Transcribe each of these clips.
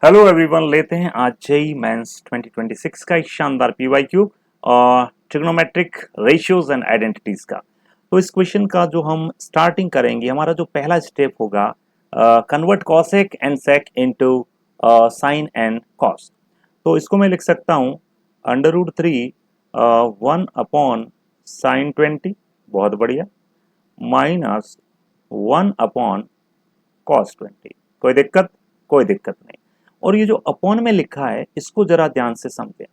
Hello everyone, लेते हैं आज जेई मेंस 2026 का एक शानदार पीवाईक्यू और ट्रिग्नोमेट्रिक रेशियोज एंड आइडेंटिटीज का। तो इस क्वेश्चन का जो हम स्टार्टिंग करेंगे, हमारा जो पहला स्टेप होगा, convert cosec and sec into sine and cos. तो इसको मैं लिख सकता हूँ √3 1 अपॉन साइन 20, बहुत बढ़िया, माइनस 1 अपॉन कॉस 20। कोई दिक्कत? कोई दिक्कत नहीं। और ये जो अपॉन में लिखा है इसको जरा ध्यान से समझें।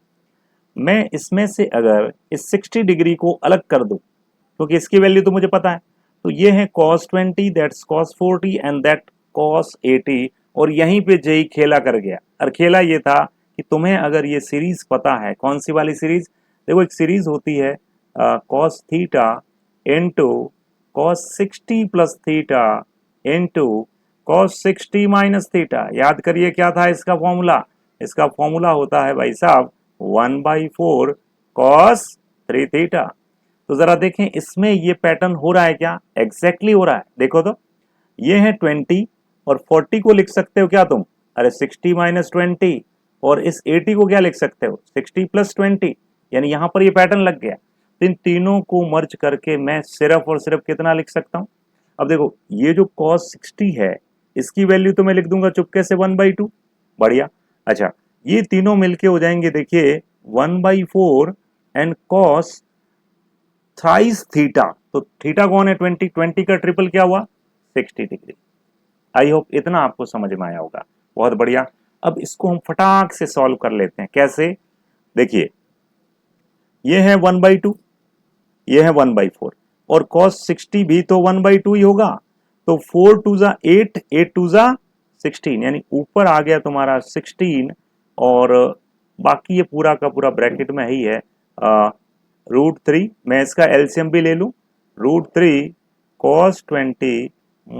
मैं इसमें से अगर इस 60 डिग्री को अलग कर दूं, क्योंकि इसकी वैल्यू तो मुझे पता है, तो ये है cos 20, that's cos 40 and that cos 80। और यहीं पे जेई खेला कर गया। और खेला ये था कि तुम्हें अगर ये सीरीज पता है, कौन सी वाली सीरीज? देखो, एक सीरीज होती है cos theta into cos 60 plus theta into cos 60 minus theta. याद करिए क्या था इसका फॉर्मूला? इसका फॉर्मूला होता है भाई साहब 1/4 cos 3 थीटा। तो जरा देखें इसमें ये पैटर्न हो रहा है क्या? एग्जैक्टली हो रहा है। देखो तो, ये है 20 और 40 को लिख सकते हो क्या तुम? अरे 60 माइनस 20। और इस 80 को क्या लिख सकते हो? 60 प्लस 20। यानी यहां पर ये पैटर्न लग गया। तो इन तीनों को मर्ज करके मैं सिर्फ और सिर्फ कितना लिख सकता हूं? अब देखो, ये जो cos 60 है इसकी वैल्यू तो मैं लिख दूंगा चुपके से 1/2। बढ़िया। अच्छा, ये तीनों मिलके हो जाएंगे, देखिए 1/4 एंड cos थाइस थीटा। तो थीटा कौन है? 20। 20 का ट्रिपल क्या हुआ? 60 डिग्री। आई होप इतना आपको समझ में आया होगा। बहुत बढ़िया। अब इसको हम फटाक से सॉल्व कर लेते हैं। कैसे? देखिए, ये है 1/2, ये है 1/4 और cos 60 भी तो 1/2 ही होगा। तो 4 2 जा 8, 8 2 जा 16, यानी ऊपर आ गया तुम्हारा 16 और बाकी ये पूरा का पूरा ब्रैकेट में ही है √3। मैं इसका एलसीएम भी ले लूं, √3 cos 20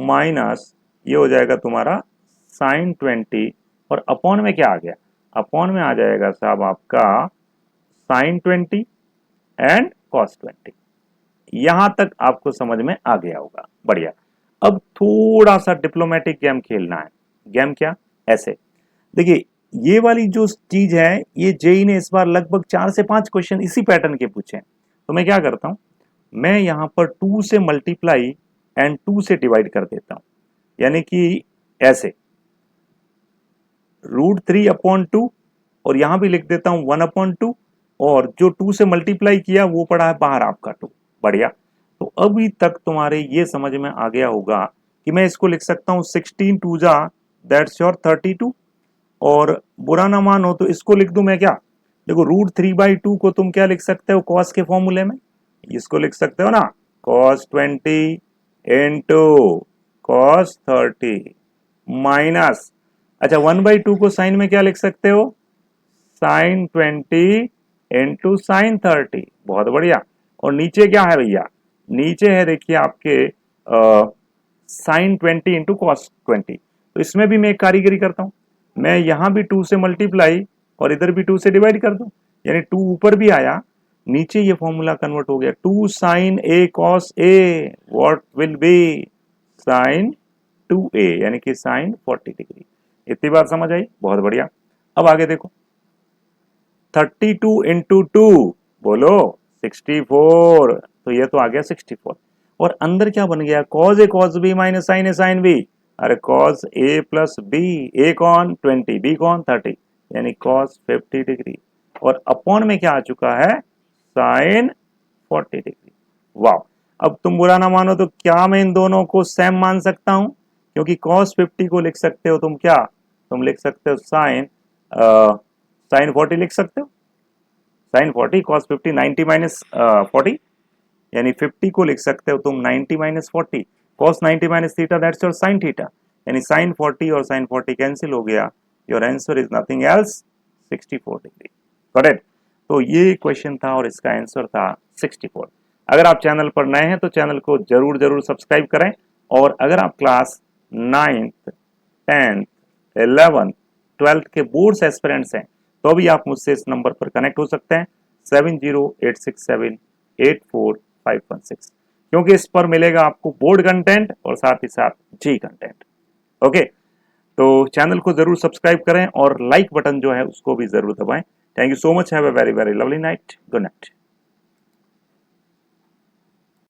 माइनस ये हो जाएगा तुम्हारा साइन 20। और अपॉन में क्या आ गया? अपॉन में आ जाएगा साहब आपका साइन 20 एंड cos 20। यहां तक आपको समझ में आ गया होगा। बढ़िया। अब थोड़ा सा डिप्लोमेटिक गेम खेलना है। गेम क्या? ऐसे देखिए, ये वाली जो चीज है, ये जेई ने इस बार लगभग 4 से 5 क्वेश्चन इसी पैटर्न के पूछे हैं। तो मैं क्या करता हूं, मैं यहां पर 2 से मल्टीप्लाई एंड 2 से डिवाइड कर देता हूं। यानी कि ऐसे √3/2 और यहां भी लिख देता हूं 1/2 और जो 2 से मल्टीप्लाई किया वो पड़ा है बाहर आपका 2। बढ़िया। तो अभी तक तुम्हारे ये समझ में आ गया होगा कि मैं इसको लिख सकता हूं 16 2 जा दैट्स योर 32। और बुरा ना मानो तो इसको लिख दूं मैं क्या? देखो, √3/2 को तुम क्या लिख सकते हो cos के फॉर्मूले में? इसको लिख सकते हो ना, cos 20 इंटू cos 30 माइनस, अच्छा 1/2 को साइन में क्या लिख सकते हो? Sine 20 into sine 30। बहुत बढ़िया। और नीचे क्या है भैया? नीचे है देखिए आपके साइन 20 इंटू कॉस 20। तो इसमें भी मैं एक कारीगरी करता हूं, मैं यहां भी 2 से मल्टीप्लाई और इधर भी 2 से डिवाइड कर दूं। यानी 2 ऊपर भी आया, नीचे ये फॉर्मूला कन्वर्ट हो गया 2 sine A cos A what will be sine 2a, यानी कि साइन 40 डिग्री। इतनी बात समझ आई? बहुत बढ़िया। अब आगे देखो, 32 इंटू 2 बोलो 64। तो ये तो आ गया 64। और अंदर क्या बन गया? cos a cos b minus sine a sine b। अरे cos a plus b, a कौन? 20, b कौन? 30, यानी cos 50 डिग्री। और अपॉन में क्या आ चुका है? Sine 40 degree. वाह। अब तुम बुरा ना मानो तो क्या मैं इन दोनों को सेम मान सकता हूं? क्योंकि cos 50 को लिख सकते हो तुम क्या? तुम लिख सकते हो साइन 40 लिख सकते हो। साइन 40 cos 50 90 माइनस 40, यानी 50 को लिख सकते हो तुम 90 minus 40। cos 90 minus theta that's your sine theta, यानी साइन 40 और साइन 40 कैंसिल हो गया। Your answer is nothing else 64 degree. Correct. तो ये क्वेश्चन था और इसका आंसर था 64। अगर आप चैनल पर नए हैं तो चैनल को जरूर जरूर सब्सक्राइब करें। और अगर आप class 9th 10th 11th 12th के बोर्ड्स एस्पिरेंट्स हैं तो भी आप मुझसे इस नंबर पर कनेक्ट हो सकते हैं 7086784516, क्योंकि इस पर मिलेगा आपको बोर्ड कंटेंट और साथ ही साथ जी कंटेंट। ओके। तो चैनल को जरूर सब्सक्राइब करें और लाइक बटन जो है उसको भी जरूर दबाएं। Thank you so much, have a very very lovely night, good night.